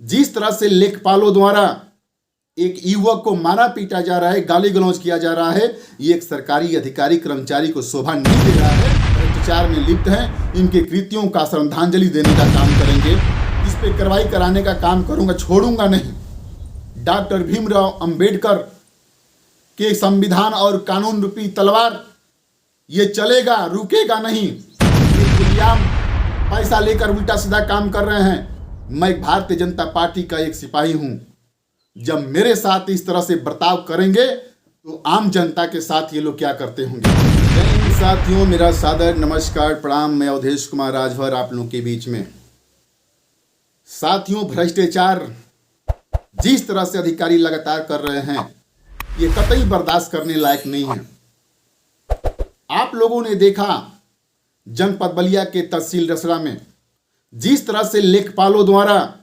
जिस तरह से लेखपालों द्वारा एक युवक को मारा पीटा जा रहा है, गाली गलौज किया जा रहा है, ये एक सरकारी अधिकारी कर्मचारी को शोभा नहीं दे रहा है। भ्रष्टाचार में लिप्त हैं, इनके कृत्यों का श्रद्धांजलि देने का काम करेंगे, इस पे कार्रवाई कराने का काम करूंगा, छोड़ूंगा नहीं। डॉक्टर भीमराव अंबेडकर के संविधान और कानून रूपी तलवार ये चलेगा, रुकेगा नहीं। खुलेआम पैसा लेकर उल्टा सीधा काम कर रहे हैं। मैं भारतीय जनता पार्टी का एक सिपाही हूं। जब मेरे साथ इस तरह से बर्ताव करेंगे तो आम जनता के साथ ये लोग क्या करते होंगे। जय हिंद साथियों, मेरा सादर नमस्कार प्रणाम। मैं अवधेश कुमार राजभर आप लोगों के बीच में। साथियों, भ्रष्टाचार जिस तरह से अधिकारी लगातार कर रहे हैं ये कतई बर्दाश्त करने लायक नहीं है। आप लोगों ने देखा जनपद बलिया के तहसील रसड़ा में जिस तरह से लेखपालों द्वारा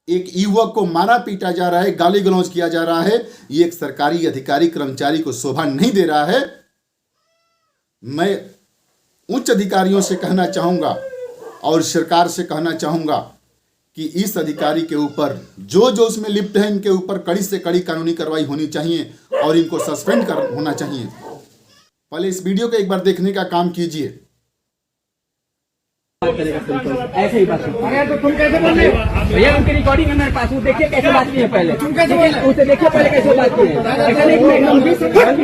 एक युवक को मारा पीटा जा रहा है, गाली गलौज किया जा रहा है, ये एक सरकारी अधिकारी कर्मचारी को शोभा नहीं दे रहा है। मैं उच्च अधिकारियों से कहना चाहूंगा और सरकार से कहना चाहूंगा कि इस अधिकारी के ऊपर जो उसमें लिप्त है, इनके ऊपर कड़ी से कड़ी कानूनी कार्रवाई होनी चाहिए और इनको सस्पेंड होना चाहिए। पहले इस वीडियो को एक बार देखने का काम कीजिए। ऐसे ही बात अरे तो तुम कैसे बोल रहे हो भैया? उनकी रिकॉर्डिंग है मेरे पास, वो देखिए कैसे बात की है पहले। तुम कैसे बोल रहे हो? उसे देखिए पहले कैसे बात की है। ऐसा नहीं कि एकदम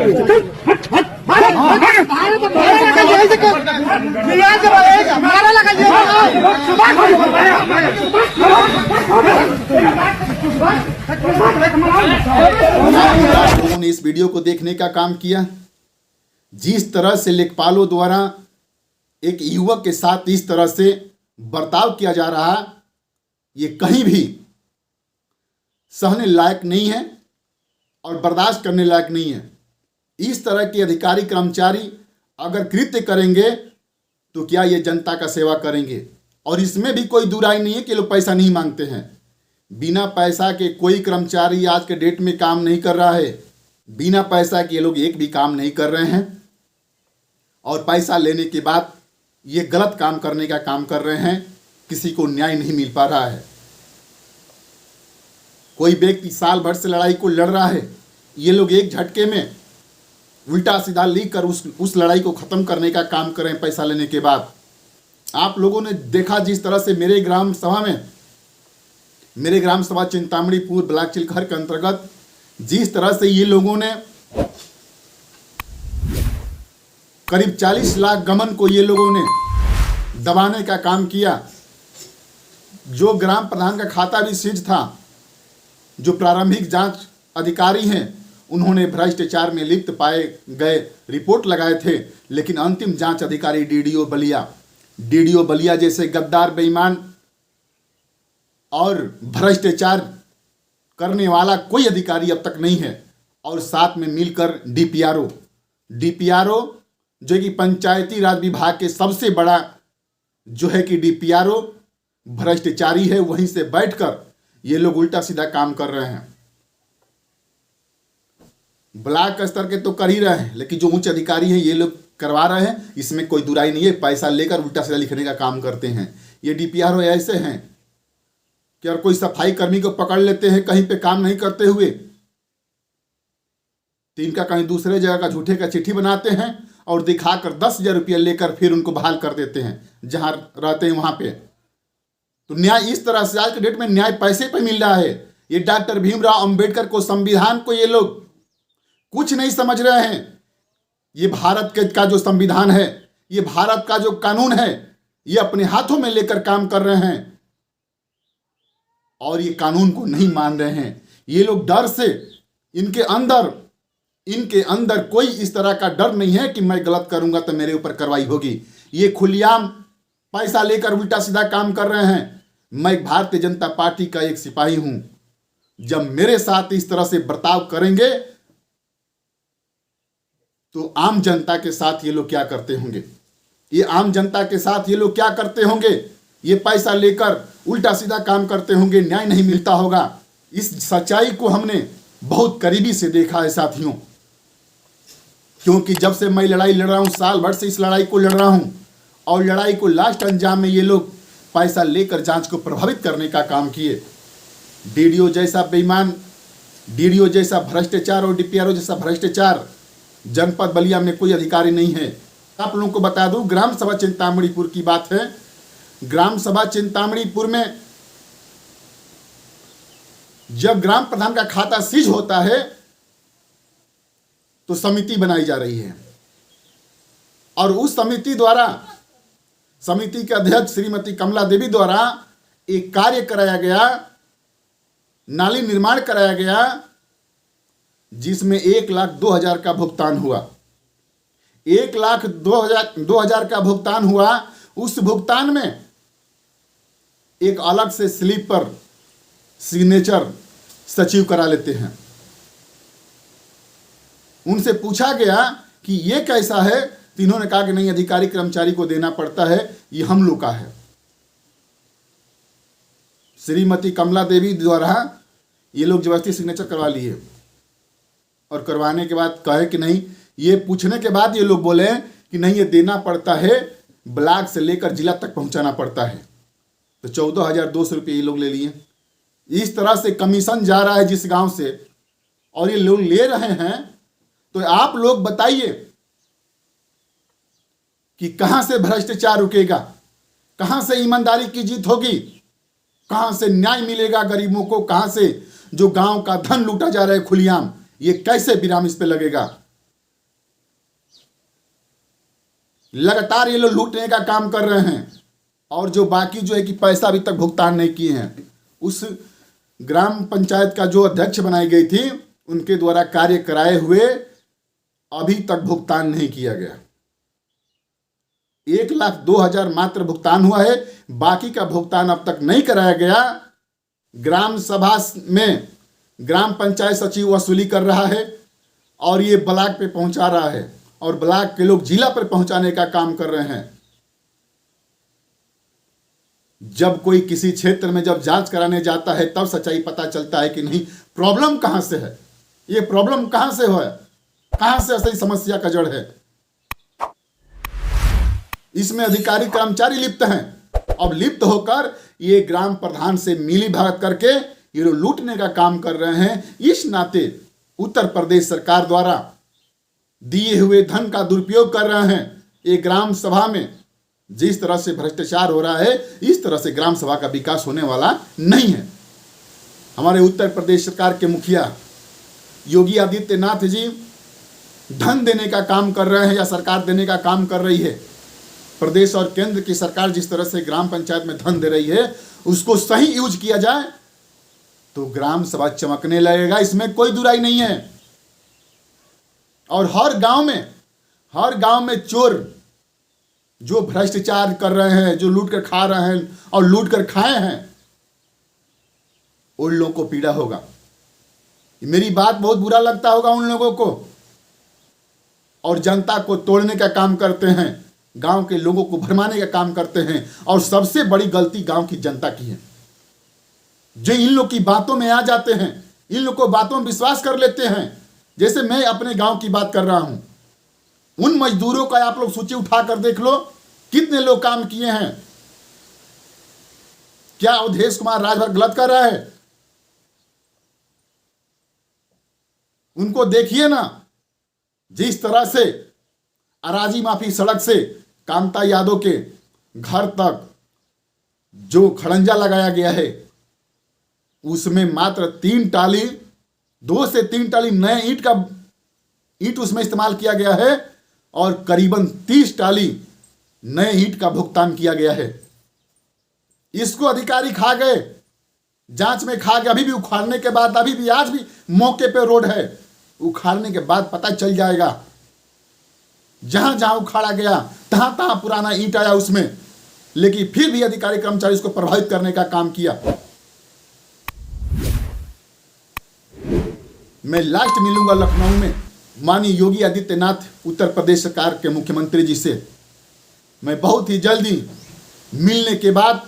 लोगों ने इस वीडियो को देखने का काम किया। जिस तरह से लेखपालों द्वारा एक युवक के साथ इस तरह से बर्ताव किया जा रहा, ये कहीं भी सहने लायक नहीं है और बर्दाश्त करने लायक नहीं है। इस तरह के अधिकारी कर्मचारी अगर कृत्य करेंगे तो क्या ये जनता का सेवा करेंगे? और इसमें भी कोई दुराई नहीं है कि लोग पैसा नहीं मांगते हैं। बिना पैसा के कोई कर्मचारी आज के डेट में काम नहीं कर रहा है। बिना पैसा के ये लोग एक भी काम नहीं कर रहे हैं और पैसा लेने के बाद ये गलत काम करने का काम कर रहे हैं। किसी को न्याय नहीं मिल पा रहा है। कोई व्यक्ति साल भर से लड़ाई को लड़ रहा है, ये लोग एक झटके में उल्टा सीधा लिख कर उस लड़ाई को ख़त्म करने का काम कर रहे हैं पैसा लेने के बाद। आप लोगों ने देखा जिस तरह से मेरे ग्राम सभा चिंतामणीपुर ब्लॉक चिलखर के अंतर्गत जिस तरह से ये लोगों ने करीब 40 लाख गमन को ये लोगों ने दबाने का काम किया। जो ग्राम प्रधान का खाता भी सीज था, जो प्रारंभिक जांच अधिकारी हैं, उन्होंने भ्रष्टाचार में लिप्त पाए गए रिपोर्ट लगाए थे, लेकिन अंतिम जांच अधिकारी डीडीओ बलिया जैसे गद्दार, बेईमान और भ्रष्टाचार करने वाला कोई अधिकारी अब तक नहीं है। और साथ में मिलकर डीपीआरओ जो कि पंचायती राज विभाग के सबसे बड़ा जो है कि डीपीआरओ भ्रष्टाचारी है, वहीं से बैठकर ये लोग उल्टा सीधा काम कर रहे हैं। ब्लॉक स्तर के तो कर ही रहे हैं, लेकिन जो उच्च अधिकारी हैं ये लोग करवा रहे हैं। इसमें कोई दुराई नहीं है। पैसा लेकर उल्टा सीधा लिखने का काम करते हैं। ये डीपीआरओ ऐसे हैं कि अगर कोई सफाई कर्मी को पकड़ लेते हैं कहीं पे काम नहीं करते हुए, तो इनका कहीं दूसरे जगह का झूठे का चिट्ठी बनाते हैं और दिखाकर 10,000 रुपया लेकर फिर उनको बहाल कर देते हैं जहां रहते हैं वहां पे। तो न्याय इस तरह से आज के डेट में न्याय पैसे पे मिल रहा है। ये डॉक्टर भीमराव अंबेडकर को, संविधान को ये लोग कुछ नहीं समझ रहे हैं। ये भारत का जो संविधान है, ये भारत का जो कानून है, ये अपने हाथों में लेकर काम कर रहे हैं और ये कानून को नहीं मान रहे हैं। ये लोग डर से, इनके अंदर कोई इस तरह का डर नहीं है कि मैं गलत करूंगा तो मेरे ऊपर कार्रवाई होगी। ये खुलेआम पैसा लेकर उल्टा सीधा काम कर रहे हैं। मैं भारतीय जनता पार्टी का एक सिपाही हूं। जब मेरे साथ इस तरह से बर्ताव करेंगे तो आम जनता के साथ ये लोग क्या करते होंगे। ये आम जनता के साथ ये लोग क्या करते होंगे। ये पैसा लेकर उल्टा सीधा काम करते होंगे, न्याय नहीं मिलता होगा। इस सच्चाई को हमने बहुत करीबी से देखा है साथियों, क्योंकि जब से मैं लड़ाई लड़ रहा हूं, साल भर से इस लड़ाई को लड़ रहा हूं और लड़ाई को लास्ट अंजाम में ये लोग पैसा लेकर जांच को प्रभावित करने का काम किए। डीडीओ जैसा बेईमान, डीडीओ जैसा भ्रष्टाचार और डीपीआरओ जैसा भ्रष्टाचार जनपद बलिया में कोई अधिकारी नहीं है। आप लोगों को बता दूं, ग्राम सभा चिंतामणिपुर की बात है। ग्राम सभा चिंतामणिपुर में जब ग्राम प्रधान का खाता सीज होता है तो समिति बनाई जा रही है और उस समिति द्वारा, समिति के अध्यक्ष श्रीमती कमला देवी द्वारा एक कार्य कराया गया, नाली निर्माण कराया गया, जिसमें 1,02,000 का भुगतान हुआ। 1,02,000 का भुगतान हुआ। उस भुगतान में एक अलग से स्लिप पर सिग्नेचर सचिव करा लेते हैं। उनसे पूछा गया कि ये कैसा है, तो इन्होंने कहा कि नहीं, अधिकारी कर्मचारी को देना पड़ता है, ये हम लोग का है। श्रीमती कमला देवी द्वारा ये लोग जबरदस्ती सिग्नेचर करवा लिए और करवाने के बाद कहे कि नहीं, ये पूछने के बाद ये लोग बोले कि नहीं, ये देना पड़ता है, ब्लॉक से लेकर जिला तक पहुंचाना पड़ता है। तो 14,200 रुपये ये लोग ले लिए। इस तरह से कमीशन जा रहा है जिस गांव से, और ये लोग ले रहे हैं। तो आप लोग बताइए कि कहां से भ्रष्टाचार रुकेगा, कहां से ईमानदारी की जीत होगी, कहां से न्याय मिलेगा गरीबों को, कहां से जो गांव का धन लूटा जा रहा है खुलेआम, ये कैसे विराम इस पे लगेगा। लगातार ये लोग लूटने का काम कर रहे हैं और जो बाकी जो है कि पैसा अभी तक भुगतान नहीं किए हैं, उस ग्राम पंचायत का जो अध्यक्ष बनाई गई थी उनके द्वारा कार्य कराए हुए अभी तक भुगतान नहीं किया गया। 1,02,000 मात्र भुगतान हुआ है, बाकी का भुगतान अब तक नहीं कराया गया। ग्राम सभा में ग्राम पंचायत सचिव वसूली कर रहा है और ये ब्लॉक पे पहुंचा रहा है और ब्लॉक के लोग जिला पर पहुंचाने का काम कर रहे हैं। जब कोई किसी क्षेत्र में जब जांच कराने जाता है तब सच्चाई पता चलता है कि नहीं, प्रॉब्लम कहां से है, ये प्रॉब्लम कहां से है, कहां से असली समस्या का जड़ है। इसमें अधिकारी कर्मचारी लिप्त हैं। अब लिप्त होकर ये ग्राम प्रधान से मिली भगत करके ये लोग लूटने का काम कर रहे हैं। इस नाते उत्तर प्रदेश सरकार द्वारा दिए हुए धन का दुरुपयोग कर रहे हैं। ये ग्राम सभा में जिस तरह से भ्रष्टाचार हो रहा है, इस तरह से ग्राम सभा का विकास होने वाला नहीं है। हमारे उत्तर प्रदेश सरकार के मुखिया योगी आदित्यनाथ जी धन देने का काम कर रहे हैं या सरकार देने का काम कर रही है। प्रदेश और केंद्र की सरकार जिस तरह से ग्राम पंचायत में धन दे रही है, उसको सही यूज किया जाए तो ग्राम सभा चमकने लगेगा, इसमें कोई दुराई नहीं है। और हर गांव में चोर जो भ्रष्टाचार कर रहे हैं, जो लूट कर खा रहे हैं और लूट कर खाए हैं, उन लोगों को पीड़ा होगा। मेरी बात बहुत बुरा लगता होगा उन लोगों को, और जनता को तोड़ने का काम करते हैं, गांव के लोगों को भरमाने का काम करते हैं। और सबसे बड़ी गलती गांव की जनता की है, जो इन लोग की बातों में आ जाते हैं, इन लोग को बातों में विश्वास कर लेते हैं। जैसे मैं अपने गांव की बात कर रहा हूं, उन मजदूरों का आप लोग सूची उठाकर देख लो, कितने लोग काम किए हैं। क्या अवधेश कुमार राजभर गलत कर रहा है? उनको देखिए ना, जिस तरह से अराजी माफी सड़क से कांता यादव के घर तक जो खड़ंजा लगाया गया है, उसमें मात्र 3 टाली, 2 से 3 टाली नए ईंट उसमें इस्तेमाल किया गया है और करीबन 30 टाली नए ईंट का भुगतान किया गया है। इसको अधिकारी खा गए, जांच में खा गए। अभी भी उखाड़ने के बाद, अभी भी आज भी मौके पे रोड है, उखाड़ने के बाद पता चल जाएगा। जहां जहां उखाड़ा गया तहां तहां पुराना ईंट आया उसमें, लेकिन फिर भी अधिकारी कर्मचारी इसको प्रभावित करने का काम किया। मैं लास्ट मिलूंगा लखनऊ में माननीय योगी आदित्यनाथ उत्तर प्रदेश सरकार के मुख्यमंत्री जी से। मैं बहुत ही जल्दी मिलने के बाद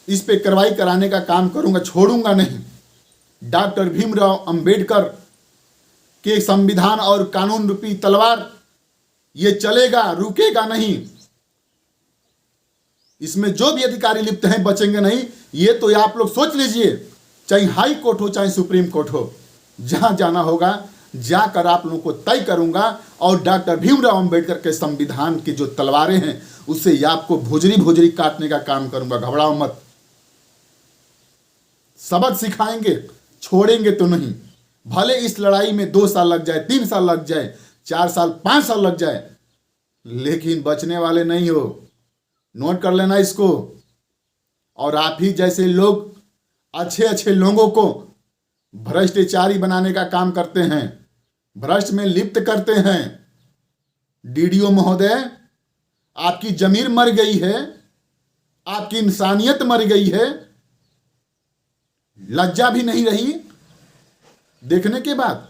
इस पे कार्रवाई कराने का काम करूंगा, छोड़ूंगा नहीं। डॉक्टर भीमराव अंबेडकर के संविधान और कानून रूपी तलवार ये चलेगा, रुकेगा नहीं। इसमें जो भी अधिकारी लिप्त हैं बचेंगे नहीं, ये तो आप लोग सोच लीजिए। चाहे हाई कोर्ट हो चाहे सुप्रीम कोर्ट हो, जहां जाना होगा जाकर आप लोगों को तय करूंगा। और डॉक्टर भीमराव अंबेडकर के संविधान की जो तलवारें हैं उससे आपको भोजरी भोजरी काटने का काम करूंगा। घबराओ मत, सबक सिखाएंगे, छोड़ेंगे तो नहीं। भले इस लड़ाई में 2 साल लग जाए, 3 साल लग जाए, 4 साल 5 साल लग जाए, लेकिन बचने वाले नहीं हो। नोट कर लेना इसको। और आप ही जैसे लोग अच्छे अच्छे लोगों को भ्रष्टाचारी बनाने का काम करते हैं, भ्रष्ट में लिप्त करते हैं। डीडीओ महोदय, आपकी जमीर मर गई है, आपकी इंसानियत मर गई है, लज्जा भी नहीं रही देखने के बाद।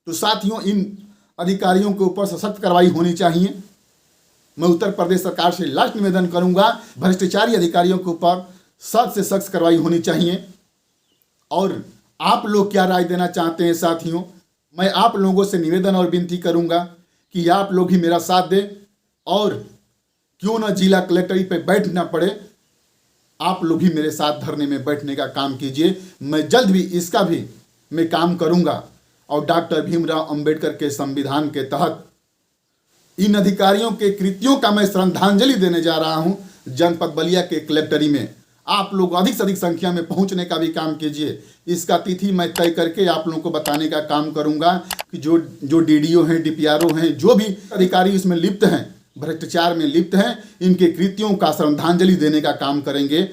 तो साथियों, इन अधिकारियों के ऊपर सशक्त कार्रवाई होनी चाहिए। मैं उत्तर प्रदेश सरकार से लास्ट निवेदन करूंगा, भ्रष्टाचारी अधिकारियों के ऊपर सख्त से सख्त कार्रवाई होनी चाहिए। और आप लोग क्या राय देना चाहते हैं साथियों? मैं आप लोगों से निवेदन और विनती करूंगा कि आप लोग भी मेरा साथ दें, और क्यों ना जिला कलेक्ट्रेट पे बैठना पड़े, आप लोग भी मेरे साथ धरने में बैठने का काम कीजिए। मैं जल्द भी इसका भी मैं काम करूंगा। और डॉक्टर भीमराव अंबेडकर के संविधान के तहत इन अधिकारियों के कृत्यों का मैं श्रद्धांजलि देने जा रहा हूं जनपद बलिया के कलेक्टरी में। आप लोग अधिक से अधिक संख्या में पहुंचने का भी काम कीजिए। इसका तिथि मैं तय करके आप लोगों को बताने का काम करूंगा कि जो डीडीओ हैं, डीपीआरओ हैं, जो भी अधिकारी इसमें लिप्त हैं, भ्रष्टाचार में लिप्त हैं, इनके कृत्यों का श्रद्धांजलि देने का काम करेंगे।